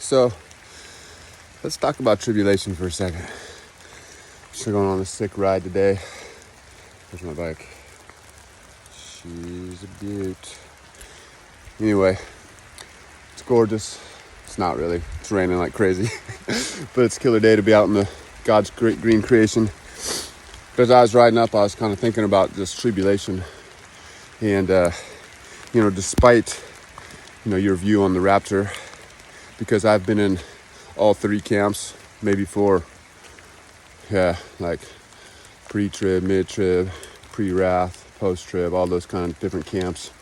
So let's talk about tribulation for a second. We're going on a sick ride today. There's my bike. She's a beaut. Anyway, it's gorgeous. It's not really. It's raining like crazy. But it's a killer day to be out in the God's great green creation. But as I was riding up, I was kind of thinking about this tribulation. And, despite, your view on the rapture, because I've been in all three camps, maybe four. Like pre-trib, mid-trib, pre-wrath, post-trib, all those kind of different camps.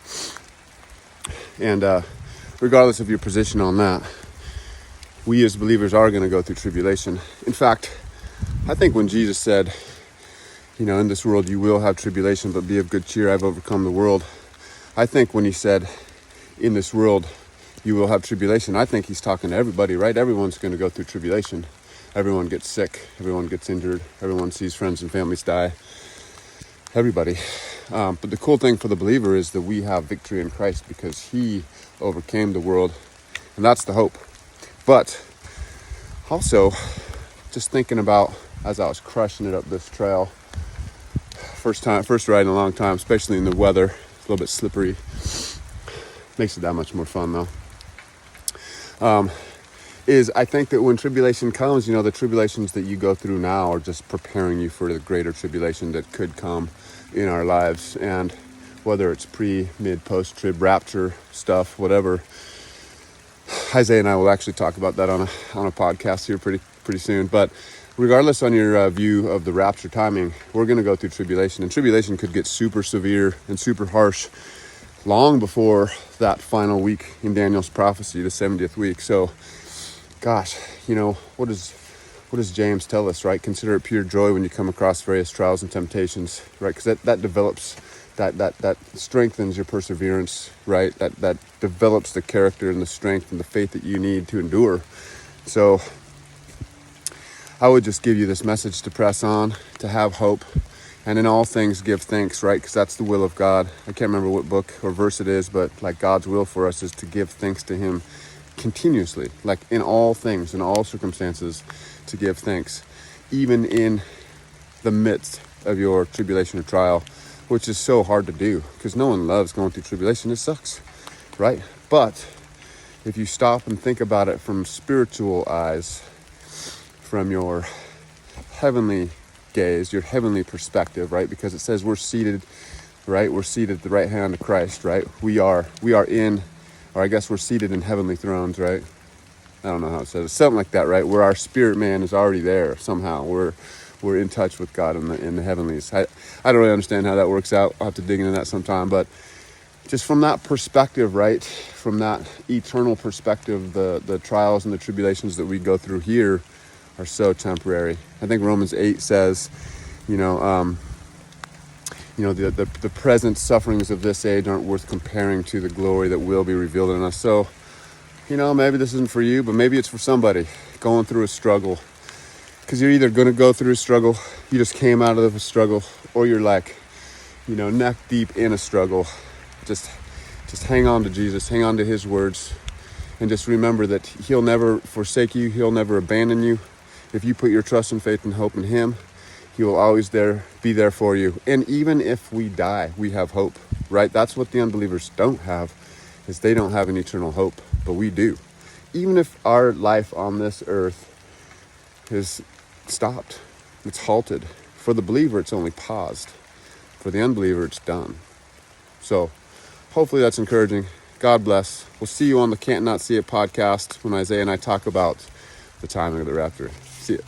And regardless of your position on that, we as believers are going to go through tribulation. In fact, I think when Jesus said, in this world you will have tribulation, but be of good cheer, I've overcome the world. I think when he said, in this world you will have tribulation, I think he's talking to everybody, right? Everyone's going to go through tribulation. Everyone gets sick. Everyone gets injured. Everyone sees friends and families die. Everybody. But the cool thing for the believer is that we have victory in Christ because he overcame the world. And that's the hope. But also, just thinking about as I was crushing it up this trail, first ride in a long time, especially in the weather, it's a little bit slippery. Makes it that much more fun though. Is I think that when tribulation comes, the tribulations that you go through now are just preparing you for the greater tribulation that could come in our lives. And whether it's pre, mid, post-trib, rapture stuff, whatever, Isaiah and I will actually talk about that on a podcast here pretty soon. But regardless on your view of the rapture timing, we're going to go through tribulation. And tribulation could get super severe and super harsh long before that final week in Daniel's prophecy, the 70th week. So, gosh, what does James tell us, right? Consider it pure joy when you come across various trials and temptations, right? Because that develops, that strengthens your perseverance, right? That develops the character and the strength and the faith that you need to endure. So I would just give you this message to press on, to have hope, and in all things give thanks, right? Because that's the will of God. I can't remember what book or verse it is, but like God's will for us is to give thanks to him continuously, like in all things, in all circumstances, to give thanks, even in the midst of your tribulation or trial, which is so hard to do because no one loves going through tribulation. It sucks, right? But if you stop and think about it from spiritual eyes, from your heavenly gaze, your heavenly perspective, right? Because it says we're seated, right? We're seated at the right hand of Christ, right? We are in, or I guess we're seated in heavenly thrones, right? I don't know how it says it. Something like that, right? Where our spirit man is already there somehow. We're in touch with God in the heavenlies. I don't really understand how that works out. I'll have to dig into that sometime. But just from that perspective, right? From that eternal perspective, the trials and the tribulations that we go through here are so temporary. I think Romans 8 says, the present sufferings of this age aren't worth comparing to the glory that will be revealed in us. So, maybe this isn't for you, but maybe it's for somebody going through a struggle. Because you're either going to go through a struggle, you just came out of a struggle, or you're like, neck deep in a struggle. Just hang on to Jesus, hang on to his words, and just remember that he'll never forsake you, he'll never abandon you. If you put your trust and faith and hope in him, he will always be there for you. And even if we die, we have hope, right? That's what the unbelievers don't have, is they don't have an eternal hope, but we do. Even if our life on this earth is stopped, it's halted. For the believer, it's only paused. For the unbeliever, it's done. So hopefully that's encouraging. God bless. We'll see you on the Can't Not See It podcast when Isaiah and I talk about the timing of the rapture. See ya.